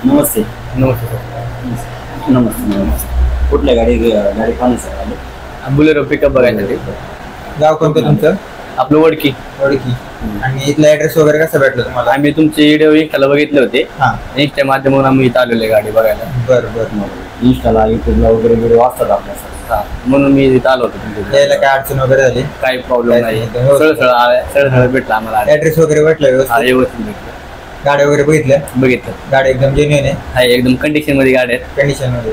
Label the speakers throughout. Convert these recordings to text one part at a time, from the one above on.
Speaker 1: नमस्ते.
Speaker 2: नमस्ते sir.
Speaker 1: नमस्ते. कुठल्या गाडी पाहून सर आले?
Speaker 2: बुलेरो पिकअप बघायसाठी.
Speaker 3: गाव कोणतं तुमचं?
Speaker 2: आपलं वडकी.
Speaker 3: वडकी. आणि इथला ऍड्रेस वगैरे कसं भेटलं तुम्हाला?
Speaker 2: आम्ही तुमचे व्हिडिओ इंस्टाला बघितले होते. इंस्टा माध्यमातून आम्ही इथं आलेले गाडी बघायला.
Speaker 3: बरं.
Speaker 1: इंस्टाला युट्यूबला वगैरे व्हिडिओ असतात आपल्या.
Speaker 2: म्हणून मी इथं आलो होतो.
Speaker 3: यायला काय अडचण वगैरे झाली?
Speaker 2: काही प्रॉब्लेम नाही. सरळ भेटला आम्हाला.
Speaker 3: ऍड्रेस वगैरे भेटला व्यवस्थित?
Speaker 2: व्यवस्थित भेटलं.
Speaker 3: गाड्या वगैरे बघितलं? गाडी एकदम जेन्युइन आहे?
Speaker 2: एकदम कंडिशन मध्ये गाडी आहे.
Speaker 3: कंडिशन मध्ये.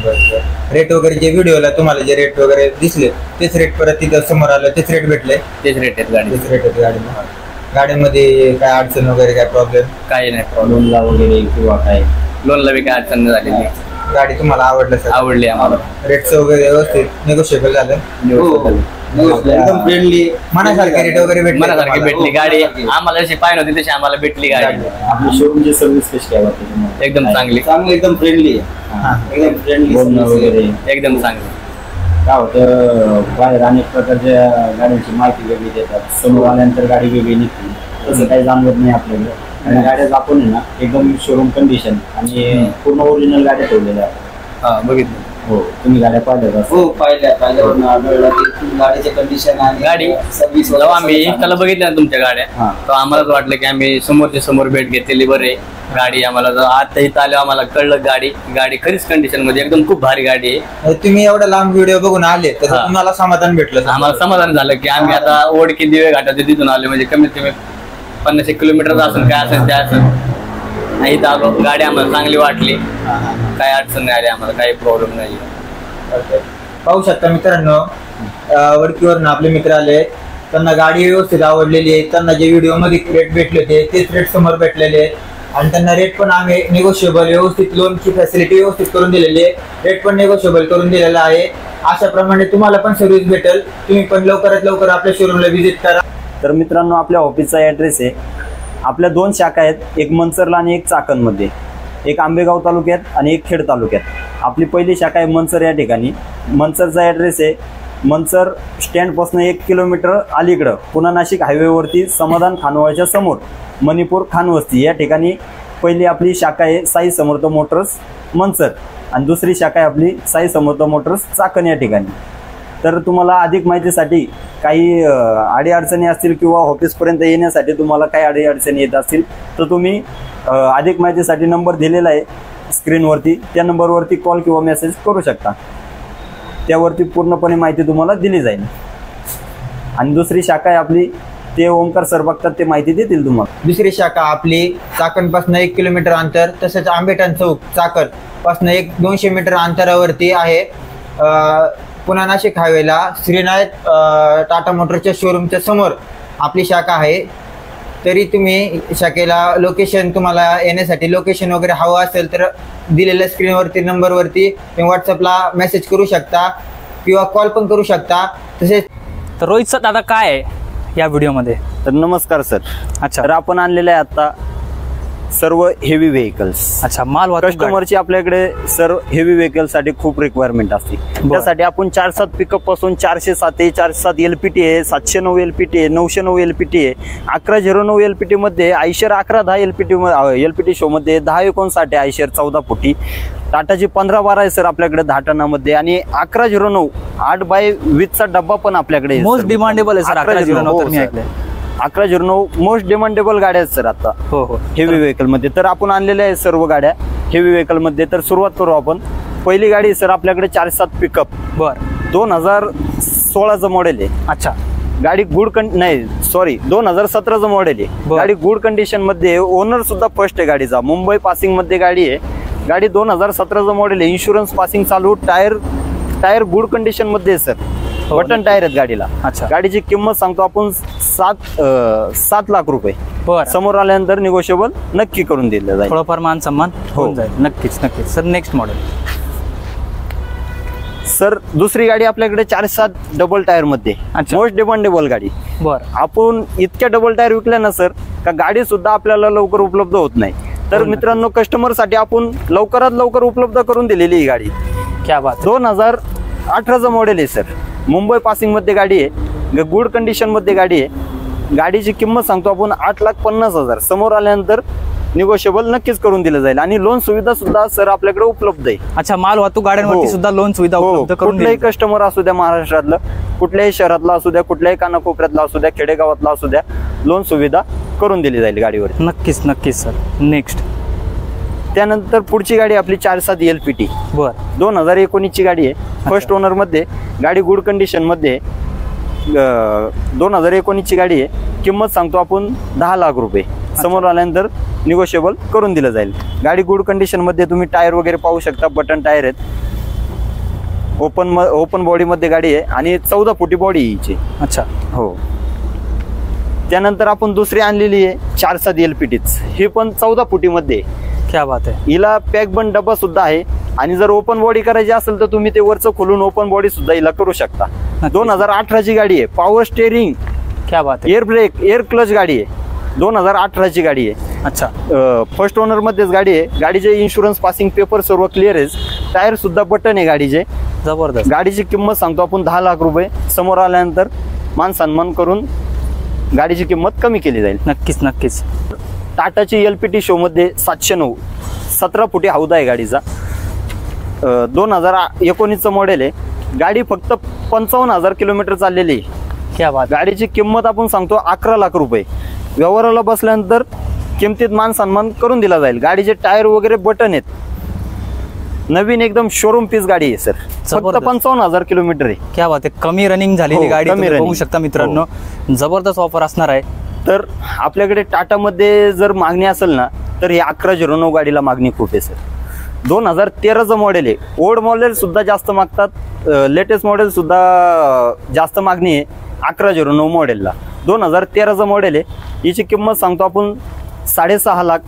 Speaker 3: बरं. रेट वगैरे जे व्हिडिओला तुम्हाला जे रेट वगैरे दिसले तेच रेट परत तिथं समोर आलं तेच रेट भेटले?
Speaker 2: तेच रेट आहेत गाडी.
Speaker 3: तेच रेट आहेत गाडीमध्ये काय अडचण वगैरे काय प्रॉब्लेम?
Speaker 2: काही नाही प्रॉब्लेम.
Speaker 1: लोनला वगैरे किंवा काय?
Speaker 2: लोनला बी काय अडचण नाही झालेली.
Speaker 3: गाडी तुम्हाला आवडलं सर?
Speaker 2: आवडली आम्हाला.
Speaker 3: रेटचं वगैरे व्यवस्थित निगोशिएबल झालं?
Speaker 1: एकदम फ्रेंडली
Speaker 3: मनासारखे रेट वगैरे भेटले?
Speaker 2: मनासारखी भेटली गाडी. आम्हाला जशी पाहिजे होती तशी आम्हाला भेटली गाडी.
Speaker 1: आपली शोरूमची सर्व्हिस कशी काय वाटते?
Speaker 2: एकदम चांगली.
Speaker 1: एकदम फ्रेंडली आहे. एकदम फ्रेंडली वगैरे
Speaker 2: एकदम चांगली.
Speaker 1: काय होतं बाहेर अनेक प्रकारच्या गाड्यांची माहिती वेगळी देतात. समोर आल्यानंतर गाडी वेगळी निघते. तसं काही जाणवत नाही आपल्याकडे. आणि गाड्या आपण आहे ना एकदम शोरूम कंडिशन आणि पूर्ण ओरिजिनल गाड्या ठेवलेल्या आहेत.
Speaker 2: बघितलं.
Speaker 1: हो तुम्ही गाड्या पाहिल्या का?
Speaker 4: हो पाहिल्यावर गाडीचे कंडिशन आणि
Speaker 2: गाडी
Speaker 4: सर्व्हिस.
Speaker 2: जेव्हा आम्ही इंस्टाला बघितल्या ना तुमच्या गाड्या तेव्हा आम्हालाच वाटलं की आम्ही समोरच्या समोर भेट घेतलेली बरे. गाडी आम्हाला आता इथं आल्यावर आम्हाला कळलं गाडी खरीच कंडिशन मध्ये एकदम खूप भारी गाडी आहे.
Speaker 3: तुम्ही एवढा लांब व्हिडिओ बघून आले तर तुम्हाला समाधान भेटलं?
Speaker 2: आम्हाला समाधान झालं की आम्ही आता ओढकी दिवे घाटात तिथून आले म्हणजे कमीत कमी 50 किलोमीटर असेल काय असेल त्या असेल. इथं आलो गाडी आम्हाला चांगली वाटली. काय अडचण नाही आली आम्हाला. काही प्रॉब्लेम नाही.
Speaker 3: पाहू शकता मित्रांनो वडकीवरून आपले मित्र आले. त्यांना गाडी व्यवस्थित आवडलेली आहे. त्यांना जे व्हिडिओ मध्ये रेट भेटले होते तेच रेट समोर भेटलेले आणि त्यांना रेट पण आम्ही निगोशिएबल व्यवस्थित लोनची फॅसिलिटी व्यवस्थित करून दिलेली आहे. रेट पण निगोशिएबल करून दिलेला आहे. अशाप्रमाणे तुम्हाला पण सर्व्हिस भेटेल. तुम्ही पण लवकरात लवकर आपल्या शोरूमला व्हिजिट करा.
Speaker 1: तर मित्रांनो आपल्या ऑफिसचा ॲड्रेस आहे. आपल्या 2 शाखा आहेत. एक मनसरला आणि एक चाकणमध्ये. एक आंबेगाव तालुक्यात आणि एक खेड तालुक्यात. आपली पहिली शाखा आहे मनसर या ठिकाणी. मनसरचा ॲड्रेस आहे मनसर स्टँडपासून 1 किलोमीटर अलीकडं पुणे नाशिक हायवेवरती समाधान खानवळच्या समोर मणिपूर खानवस्ती या ठिकाणी पहिली आपली शाखा आहे साई समर्थ मोटर्स मनसर आणि दुसरी शाखा आहे आपली साई समर्थ मोटर्स चाकण या ठिकाणी. तर तुम्हाला अधिक माहितीसाठी काही अडीअडचणी असतील किंवा ऑफिसपर्यंत येण्यासाठी तुम्हाला काही अडीअडचणी येत असतील तर तुम्ही अधिक माहितीसाठी नंबर दिलेला आहे स्क्रीनवरती. त्या नंबरवरती कॉल किंवा मेसेज करू शकता. त्यावरती पूर्णपणे माहिती तुम्हाला दिली जाईल. आणि दुसरी शाखा आहे आपली ते ओमकार सर बघतात ते माहिती देतील तुम्हाला.
Speaker 3: दुसरी शाखा आपली चाकणपासून 1 किलोमीटर अंतर तसेच आंबेठाण चौक चाकण पासून 200 मीटर अंतरावरती आहे. पुणे नाशिक हायवेला श्रीनाथ टाटा मोटरच्या शोरूमच्या समोर आपली शाखा आहे. तरी तुम्ही शाखेला लोकेशन तुम्हाला येण्यासाठी लोकेशन वगैरे हवं असेल तर दिलेल्या स्क्रीनवरती नंबरवरती तुम्ही व्हॉट्सअपला मेसेज करू शकता किंवा कॉल पण करू शकता. तसेच
Speaker 5: तर रोहित सर दादा काय आहे या व्हिडिओमध्ये?
Speaker 1: तर नमस्कार सर.
Speaker 5: अच्छा.
Speaker 1: तर आपण आणलेलं आहे आता सर्व हेवी व्हेकल्स.
Speaker 5: अच्छा. माल
Speaker 1: कस्टमरची आपल्याकडे सर्व हेवी व्हेकल साठी खूप रिक्वायरमेंट असते. त्यासाठी आपण 4-7 पिकअप पासून 407 आहे 407 LPT आहे 709 LPT आहे 909 LPT आहे 1109 LPT मध्ये आयशर 1110 LPT शो मध्ये 1059 आहे आयशर 14 फुटी. टाटाची 1512 आहे सर आपल्याकडे 10 टनामध्ये आणि 1109 8x20चा डब्बा पण आपल्याकडे.
Speaker 5: मोस्ट डिमांडेबल आहे सर 1109. तर मी ऐकलंय
Speaker 1: 1109 मोस्ट डिमांडेबल गाड्या आहेत सर आता.
Speaker 5: हो
Speaker 1: हेवी व्हेकल मध्ये. तर आपण आणलेल्या आहेत सर्व गाड्या हेवी व्हेकल मध्ये. तर सुरुवात करू आपण. पहिली गाडी सर आपल्याकडे 407 पिकअप.
Speaker 5: बर.
Speaker 1: 2016चं मॉडेल आहे.
Speaker 5: अच्छा.
Speaker 1: गाडी गुड नाही सॉरी 2017चं मॉडेल आहे. गाडी गुड कंडिशन मध्ये. ओनर सुद्धा फर्स्ट आहे गाडीचा. मुंबई पासिंग मध्ये गाडी आहे. गाडी 2017चं मॉडेल आहे. इन्शुरन्स पासिंग चालू. टायर गुड कंडिशन मध्ये आहे सर. बटन टायर आहेत गाडीला.
Speaker 5: अच्छा.
Speaker 1: गाडीची किंमत सांगतो आपण 7 लाख रुपये. समोर आल्यानंतर निगोशिएबल नक्की करून दिलं जाईल.
Speaker 5: थोडंफार मान सन्मान होऊन जाईल. नक्कीच. Sir next model.
Speaker 1: सर दुसरी गाडी आपल्याकडे 407 डबल टायर मध्ये. मोस्ट डिमांडेबल गाडी. आपण इतक्या डबल टायर विकल्या ना सर का गाडी सुद्धा आपल्याला लवकर उपलब्ध होत नाही. तर मित्रांनो कस्टमर साठी आपण लवकरात लवकर उपलब्ध करून दिलेली ही गाडी.
Speaker 5: क्या बात.
Speaker 1: 2018चं मॉडेल आहे सर. मुंबई पासिंग मध्ये गाडी आहे. गुड कंडिशन मध्ये गाडी आहे. गाडीची किंमत सांगतो आपण 8,50,000. समोर आल्यानंतर निगोशिएबल नक्कीच करून दिलं जाईल आणि लोन सुविधा सुद्धा सर आपल्याकडे उपलब्ध आहे.
Speaker 5: अच्छा, माल वाहतूक गाड्यांवरती
Speaker 1: हो.
Speaker 5: सुद्धा लोन सुविधा
Speaker 1: हो,
Speaker 5: उपलब्ध करून
Speaker 1: कुठल्याही
Speaker 5: दिली.
Speaker 1: कस्टमर असू द्या, महाराष्ट्रातलं कुठल्याही शहरातला असू द्या, कुठल्याही कानाकोपऱ्यातला असू द्या, खेडेगावातला असू द्या, लोन सुविधा करून दिली जाईल गाडीवर.
Speaker 5: नक्कीच नक्कीच सर. नेक्स्ट.
Speaker 1: त्यानंतर पुढची गाडी आपली 47 LPT
Speaker 5: बर.
Speaker 1: 2019 ची गाडी आहे. फर्स्ट ओनर मध्ये गाडी गुड कंडिशन मध्ये 2019 ची गाडी आहे. किंमत सांगतो आपण 10 लाख रुपये. समोर आल्यानंतर निगोशिएबल करून दिलं जाईल. गाडी गुड कंडिशन मध्ये तुम्ही टायर वगैरे पाहू शकता, बटन टायर आहेत. ओपन बॉडी मध्ये गाडी आहे आणि 14 फुटी बॉडी हिची.
Speaker 5: अच्छा.
Speaker 1: हो. त्यानंतर आपण दुसरी आणलेली आहे 47 LPTच. ही पण 14 फुटी मध्ये.
Speaker 5: क्या बात आहे.
Speaker 1: हिला पॅक बंद डबा सुद्धा आहे आणि जर ओपन बॉडी करायची असेल तर तुम्ही ते वरचं खोलून ओपन बॉडी सुद्धा हिला करू शकता. 2018 ची गाडी आहे. पॉवर स्टेअरिंग,
Speaker 5: क्या बात आहे.
Speaker 1: एअर ब्रेक, एअर क्लच गाडी आहे. 2018 ची गाडी आहे.
Speaker 5: अच्छा.
Speaker 1: फर्स्ट ओनर मध्येच गाडी आहे. गाडीचे इन्शुरन्स पासिंग पेपर सर्व क्लिअर आहे. टायर सुद्धा बटन आहे गाडीचे.
Speaker 5: जबरदस्त.
Speaker 1: गाडीची किंमत सांगतो आपण 10 लाख रुपये. समोर आल्यानंतर मान सन्मान करून गाडीची किंमत कमी केली जाईल.
Speaker 5: नक्कीच नक्कीच.
Speaker 1: टाटाची LPT शो मध्ये 709 17 फुटी हौदा आहे गाडीचा. 2019 मॉडेल आहे. गाडी फक्त 55,000 किलोमीटर चाललेली आहे.
Speaker 5: क्या बात.
Speaker 1: गाडीची किंमत आपण सांगतो 11 लाख रुपये. व्यवहाराला बसल्यानंतर किमतीत मान सन्मान करून दिला जाईल. गाडीचे टायर वगैरे बटन आहेत. नवीन एकदम शोरूम पीस गाडी आहे सर. फक्त 55,000 किलोमीटर आहे.
Speaker 5: क्या बात आहे. कमी रनिंग झालेली
Speaker 1: हो,
Speaker 5: गाडी
Speaker 1: कमी
Speaker 5: तुम्ही
Speaker 1: running.
Speaker 5: बघू शकता मित्रांनो. जबरदस्त ऑफर असणार आहे.
Speaker 1: तर आपल्याकडे टाटामध्ये जर मागणी असेल ना तर ही 1109 गाडीला मागणी खूप आहे सर. 2013चं मॉडेल आहे. ओल्ड मॉडेल सुद्धा जास्त मागतात, लेटेस्ट मॉडेल सुद्धा जास्त मागणी आहे 1109 मॉडेलला. 2013चं मॉडेल आहे. हिची किंमत सांगतो आपण 6.5 लाख.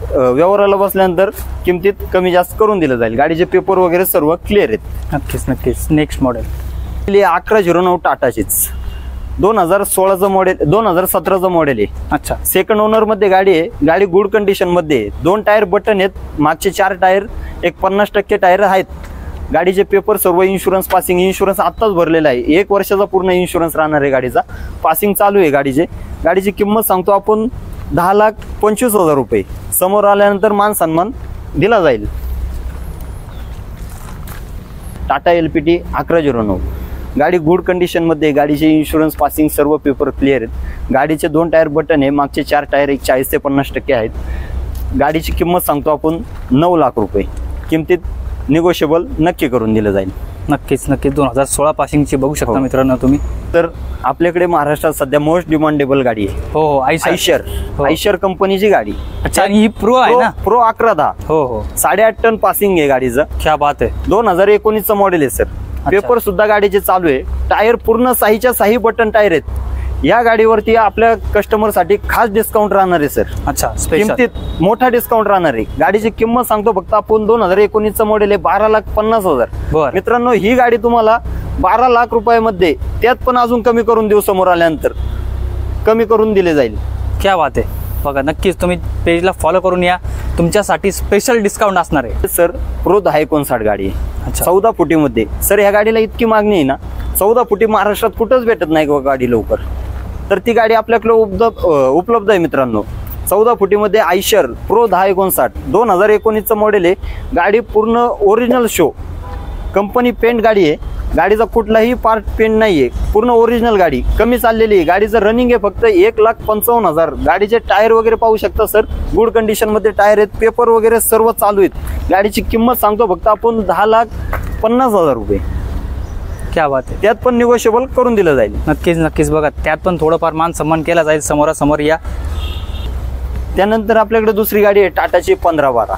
Speaker 1: व्यवहाराला बसल्यानंतर किमतीत कमी जास्त करून दिलं जाईल. गाडीचे पेपर वगैरे सर्व क्लिअर आहेत.
Speaker 5: नक्कीच नक्कीच. Next model.
Speaker 1: 1109 टाटाचीच 2016चं मॉडेल, 2017चं मॉडेल आहे.
Speaker 5: अच्छा.
Speaker 1: सेकंड ओनर मध्ये गाडी आहे. गाडी गुड कंडिशन मध्ये आहे. 2 टायर बटन आहेत. मागचे 4 टायर, एक 50% टायर आहेत. गाडीचे पेपर सर्व इन्शुरन्स पासिंग, इन्शुरन्स आत्ताच भरलेला आहे. 1 वर्षाचा पूर्ण इन्शुरन्स राहणार आहे गाडीचा. पासिंग चालू आहे गाडीचे. गाडीची किंमत सांगतो आपण 10,25,000 रुपये. समोर आल्यानंतर मान सन्मान दिला जाईल. टाटा LPT 1109 गाडी गुड कंडिशन मध्ये. गाडीचे इन्शुरन्स पासिंग सर्व पेपर क्लिअर आहेत. गाडीचे 2 टायर बटन आहे. मागचे 4 टायर एक 40 ते 50% आहेत. गाडीची किंमत सांगतो आपण 9 लाख रुपये. किमतीत निगोशिएबल नक्की करून दिलं जाईल.
Speaker 5: नक्कीच नक्कीच. 2016 पासिंगची बघू शकता
Speaker 1: हो.
Speaker 5: मित्रांनो तुम्ही.
Speaker 1: तर आपल्याकडे महाराष्ट्रात सध्या मोस्ट डिमांडेबल गाडी आहे.
Speaker 5: हो हो. आयशर. हो.
Speaker 1: आयशर कंपनीची गाडी.
Speaker 5: अच्छा. आणि ही प्रो आहे ना.
Speaker 1: प्रो 1110.
Speaker 5: हो हो.
Speaker 1: 8.5 टन पासिंग आहे गाडीचं.
Speaker 5: क्या बात आहे.
Speaker 1: 2019चं मॉडेल आहे सर. पेपर सुद्धा गाडीचे चालू आहे. टायर पूर्ण साहीच्या साही बटन टायर आहेत. या गाडीवरती आपल्या कस्टमर साठी खास डिस्काउंट राहणार आहे सर.
Speaker 5: अच्छा. स्पेशल.
Speaker 1: किमतीत मोठा डिस्काउंट राहणार आहे. गाडीची किंमत सांगतो फक्त आपण 2019चं मॉडेल आहे 12,50,000.
Speaker 5: बरं.
Speaker 1: मित्रांनो ही गाडी तुम्हाला 12 लाख रुपयामध्ये, त्यात पण अजून कमी करून देऊ. समोर आल्यानंतर कमी करून दिले जाईल.
Speaker 5: क्या बात आहे. बघा नक्कीच तुम्ही पेजला फॉलो करून या. तुमच्यासाठी स्पेशल डिस्काउंट असणार आहे.
Speaker 1: सर प्रो 1059 गाडी आहे.
Speaker 5: अच्छा.
Speaker 1: 14 फुटीमध्ये. सर ह्या गाडीला इतकी मागणी आहे ना, 14 फुटी महाराष्ट्रात कुठंच भेटत नाही गाडी लवकर. तर ती गाडी आपल्याकडे उपलब्ध आहे मित्रांनो. 14 फुटीमध्ये आयशर प्रो 1059 2019चं मॉडेल आहे. गाडी पूर्ण ओरिजिनल शो कंपनी पेंट गाडी आहे. गाडीचा कुठलाही पार्ट पेंट नाहीये. पूर्ण ओरिजिनल गाडी. कमी चाललेली आहे. गाडीचं रनिंग आहे फक्त 1,55,000. गाडीचे टायर वगैरे पाहू शकता सर. गुड कंडिशन मध्ये टायर आहेत. पेपर वगैरे सर्व चालू आहेत. गाडीची किंमत सांगतो फक्त आपण 10,50,000 रुपये.
Speaker 5: क्या बात आहे.
Speaker 1: त्यात पण निगोशिएबल करून दिलं जाईल.
Speaker 5: नक्कीच नक्कीच. बघा त्यात पण थोडंफार मान सन्मान केला जाईल. समोरासमोर या.
Speaker 1: त्यानंतर आपल्याकडे दुसरी गाडी आहे टाटाची 1512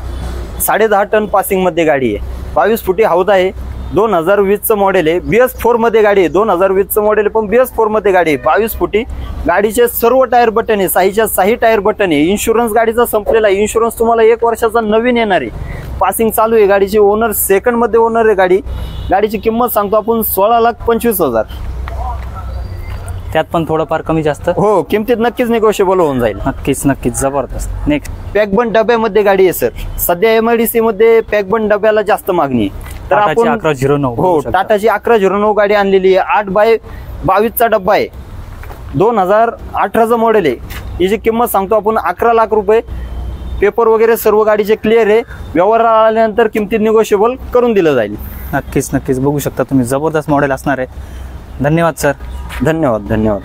Speaker 1: 10.5 टन पासिंग मध्ये गाडी आहे. 22 फुटी हौदा आहे. 2020चं मॉडेल आहे. BS4 मध्ये गाडी आहे. 2020चं मॉडेल आहे पण BS4 मध्ये गाडी आहे. 22 फुटी. गाडीचे सर्व टायर बटन आहे. साहीच्या साही टायर बटन आहे. इन्शुरन्स गाडीचा संपलेला आहे. इन्शुरन्स तुम्हाला 1 वर्षाचा नवीन येणार आहे. पासिंग चालू आहे. गाडीची ओनर सेकंड मध्ये ओनर आहे गाडी. गाडीची किंमत सांगतो आपण 16,25,000.
Speaker 5: त्यात पण थोडंफार कमी जास्त.
Speaker 1: हो. किमतीत नक्कीच निगोशिएबल होऊन जाईल.
Speaker 5: नक्कीच नक्कीच. जबरदस्त. नेक्स्ट.
Speaker 1: पॅकबंद डब्यामध्ये गाडी आहे सर. सध्या MIDC मध्ये पॅकबंद डब्याला जास्त मागणी आहे. तर आपण
Speaker 5: 1109.
Speaker 1: हो टाटाची 1109 गाडी आणलेली आहे. 8x22चा डब्बा आहे. 2018चं मॉडेल आहे. हिची किंमत सांगतो आपण 11 लाख रुपये. पेपर वगैरे सर्व गाडीचे क्लिअर आहे. व्यवहार आल्यानंतर किमतीत निगोशिएबल करून दिलं जाईल.
Speaker 5: नक्कीच नक्कीच बघू शकता तुम्ही, जबरदस्त मॉडेल असणार आहे. धन्यवाद सर.
Speaker 1: धन्यवाद.